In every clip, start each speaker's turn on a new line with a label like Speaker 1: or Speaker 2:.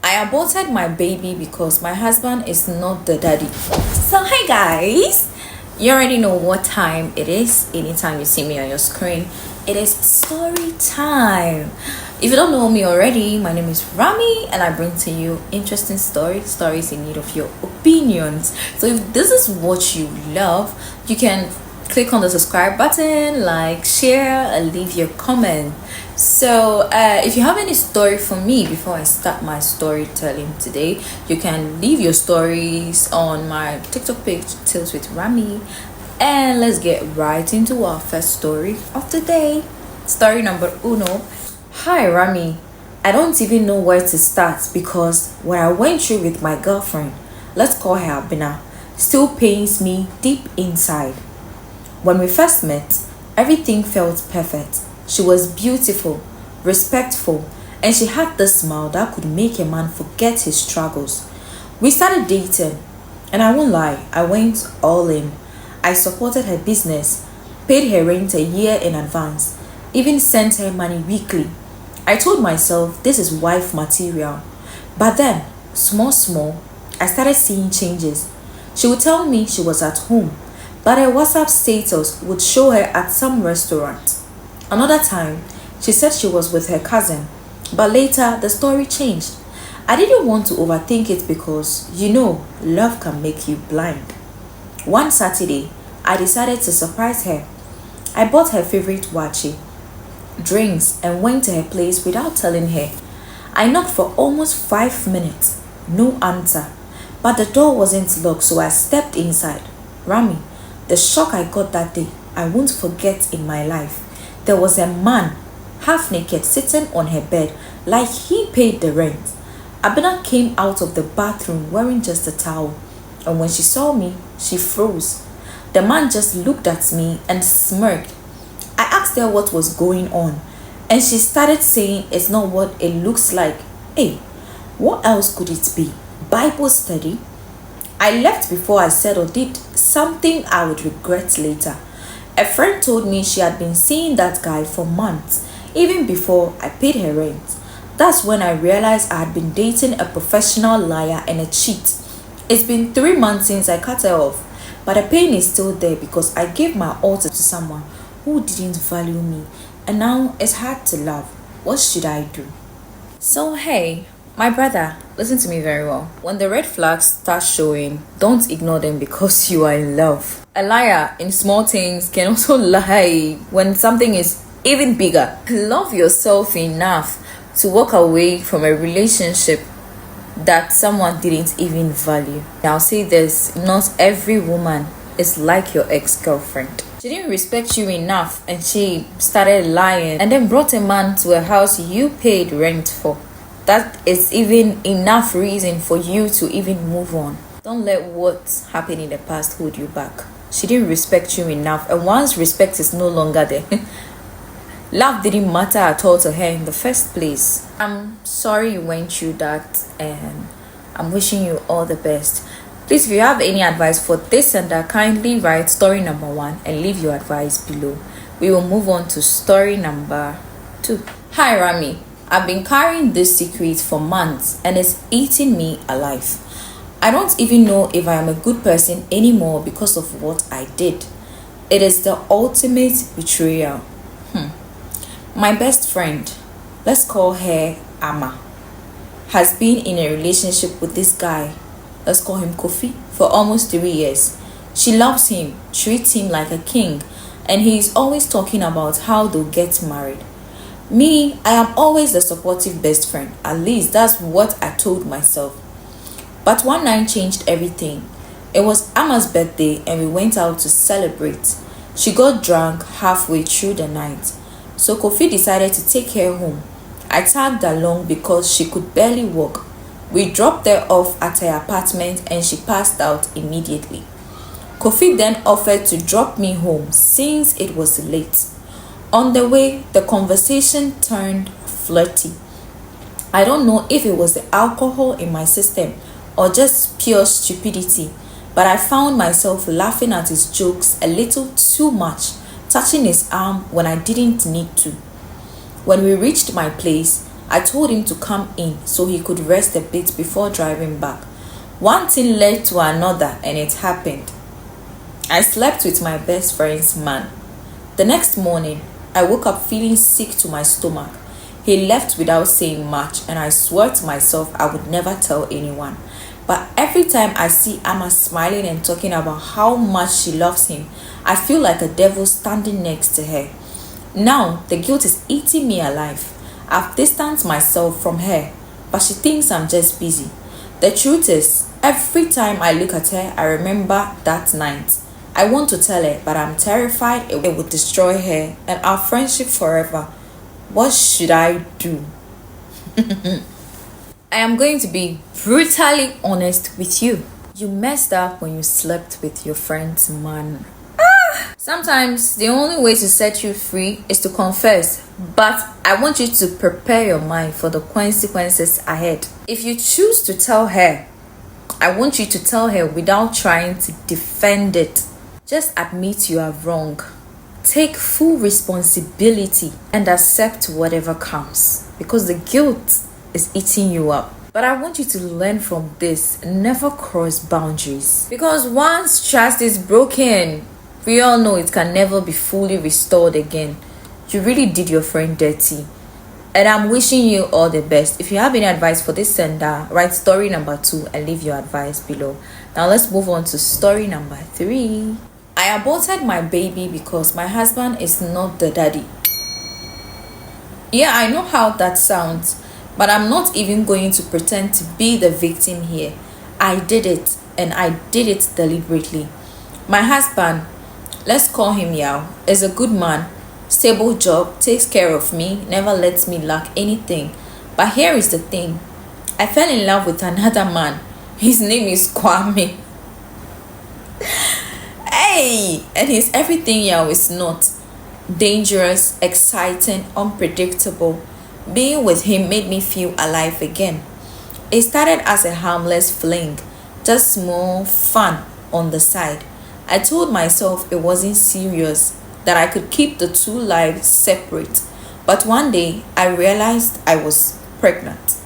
Speaker 1: I aborted my baby because my husband is not the daddy. So hey guys, you already know what time it is. Anytime you see me on your screen, it is story time. If you don't know me already, my name is Rami and I bring to you interesting stories in need of your opinions. So if this is what you love, you can click on the subscribe button, like, share, and leave your comment. So if you have any story for me before I start my storytelling today, you can leave your stories on my TikTok page, Tales with Rami. And let's get right into our first story of the day. Story number uno. Hi Rami, I don't even know where to start because what I went through with my girlfriend, let's call her Abina, still pains me deep inside. When we first met, everything felt perfect. She was beautiful, respectful, and she had the smile that could make a man forget his struggles. We started dating, and I won't lie, I went all in. I supported her business, paid her rent a year in advance, even sent her money weekly. I told myself this is wife material. But then, small, I started seeing changes. She would tell me she was at home, but her WhatsApp status would show her at some restaurant. Another time, she said she was with her cousin, but later the story changed. I didn't want to overthink it because, love can make you blind. One Saturday, I decided to surprise her. I bought her favorite wachi, drinks, and went to her place without telling her. I knocked for almost 5 minutes. No answer. But the door wasn't locked, so I stepped inside. Rami, the shock I got that day, I won't forget in my life. There was a man, half naked, sitting on her bed like he paid the rent. Abena came out of the bathroom wearing just a towel, and when she saw me, she froze. The man just looked at me and smirked. I asked her what was going on, and she started saying it's not what it looks like. Hey, what else could it be? Bible study? I left before I said or did something I would regret later. A friend told me she had been seeing that guy for months, even before I paid her rent. That's when I realized I had been dating a professional liar and a cheat. It's been 3 months since I cut her off, but the pain is still there because I gave my all to someone who didn't value me, and now it's hard to love. What should I do? So hey, my brother, listen to me very well. When the red flags start showing, don't ignore them because you are in love. A liar in small things can also lie when something is even bigger. Love yourself enough to walk away from a relationship that someone didn't even value. Now, I'll say this, not every woman is like your ex-girlfriend. She didn't respect you enough and she started lying and then brought a man to a house you paid rent for. That is even enough reason for you to even move on. Don't let what happened in the past hold you back. She didn't respect you enough, and once respect is no longer there, love didn't matter at all to her in the first place. I'm sorry you went through that, and I'm wishing you all the best. Please, if you have any advice for this and that, kindly write story number 1 and leave your advice below. We will move on to story number 2. Hi Rami, I've been carrying this secret for months and it's eating me alive. I don't even know if I am a good person anymore because of what I did. It is the ultimate betrayal. My best friend, let's call her Amma, has been in a relationship with this guy, let's call him Kofi, for almost 3 years. She loves him, treats him like a king, and he is always talking about how they'll get married. Me, I am always the supportive best friend. At least that's what I told myself. But one night changed everything. It was Amma's birthday and we went out to celebrate. She got drunk halfway through the night, so Kofi decided to take her home. I tagged along because she could barely walk. We dropped her off at her apartment and she passed out immediately. Kofi then offered to drop me home since it was late. On the way, the conversation turned flirty. I don't know if it was the alcohol in my system or just pure stupidity, but I found myself laughing at his jokes a little too much, touching his arm when I didn't need to. When we reached my place, I told him to come in so he could rest a bit before driving back. One thing led to another and it happened. I slept with my best friend's man. The next morning, I woke up feeling sick to my stomach. He left without saying much and I swore to myself I would never tell anyone. But every time I see Amma smiling and talking about how much she loves him, I feel like a devil standing next to her. Now, the guilt is eating me alive. I've distanced myself from her, but she thinks I'm just busy. The truth is, every time I look at her, I remember that night. I want to tell her, but I'm terrified it would destroy her and our friendship forever. What should I do? I am going to be brutally honest with you. You messed up when you slept with your friend's man. Sometimes the only way to set you free is to confess, but I want you to prepare your mind for the consequences ahead. If you choose to tell her, I want you to tell her without trying to defend it. Just admit you are wrong. Take full responsibility and accept whatever comes, because the guilt is eating you up. But I want you to learn from this. Never cross boundaries, because once trust is broken, we all know it can never be fully restored again. You really did your friend dirty, and I'm wishing you all the best. If you have any advice for this sender, write story number 2 and leave your advice below. Now let's move on to story number 3. I aborted my baby because my husband is not the daddy. Yeah, I know how that sounds, but I'm not even going to pretend to be the victim here. I did it, and I did it deliberately. My husband, let's call him Yao, is a good man, stable job, takes care of me, never lets me lack anything. But here is the thing. I fell in love with another man. His name is Kwame. Hey! And he's everything Yao is not. Dangerous, exciting, unpredictable. Being with him made me feel alive again. It started as a harmless fling, just small fun on the side. I told myself it wasn't serious, that I could keep the two lives separate. But one day, I realized I was pregnant.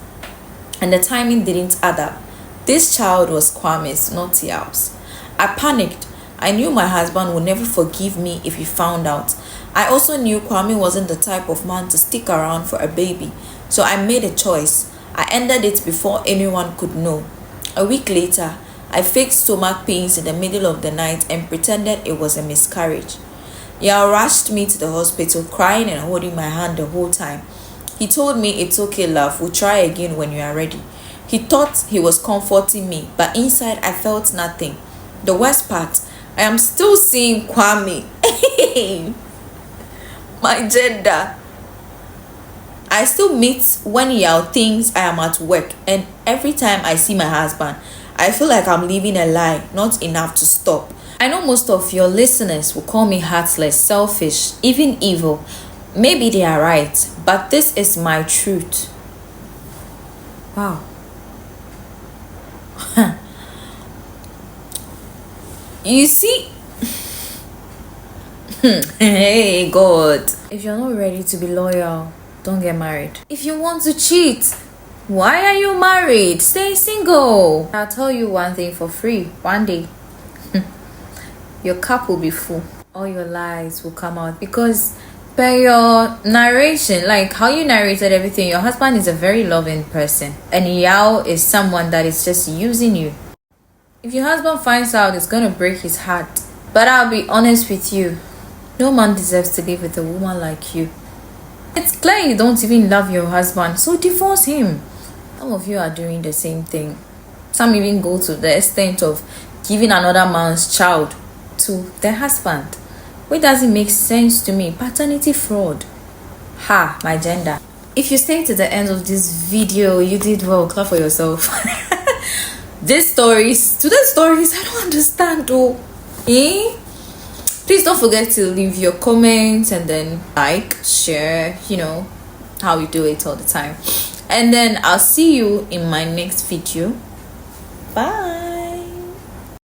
Speaker 1: And the timing didn't add up. This child was Kwame's, not Yao's. I panicked. I knew my husband would never forgive me if he found out. I also knew Kwame wasn't the type of man to stick around for a baby. So I made a choice. I ended it before anyone could know. A week later, I faked stomach pains in the middle of the night and pretended it was a miscarriage. Yao rushed me to the hospital, crying and holding my hand the whole time. He told me, "It's okay, love, we'll try again when you are ready." He thought he was comforting me, but inside I felt nothing. The worst part, I am still seeing Kwame. My gender. I still meet when Yao thinks I am at work, and every time I see my husband, I feel like I'm living a lie, not enough to stop. I know most of your listeners will call me heartless, selfish, even evil. Maybe they are right, but this is my truth. Wow. You see? Hey, God. If you're not ready to be loyal, don't get married. If you want to cheat, why are you married? Stay single. I'll tell you one thing for free. One day, your cup will be full. All your lies will come out, because per your narration, like how you narrated everything, your husband is a very loving person, and Yao is someone that is just using you. If your husband finds out, it's gonna break his heart. But I'll be honest with you, no man deserves to live with a woman like you. It's clear you don't even love your husband, so divorce him. Some of you are doing the same thing. Some even go to the extent of giving another man's child to their husband, which doesn't make sense to me. Paternity fraud. Ha, my gender. If you stay to the end of this video, you did well. Clap for yourself. Today's stories, I don't understand though. Please don't forget to leave your comments and then like, share, you know how we do it all the time. And then I'll see you in my next video. Bye.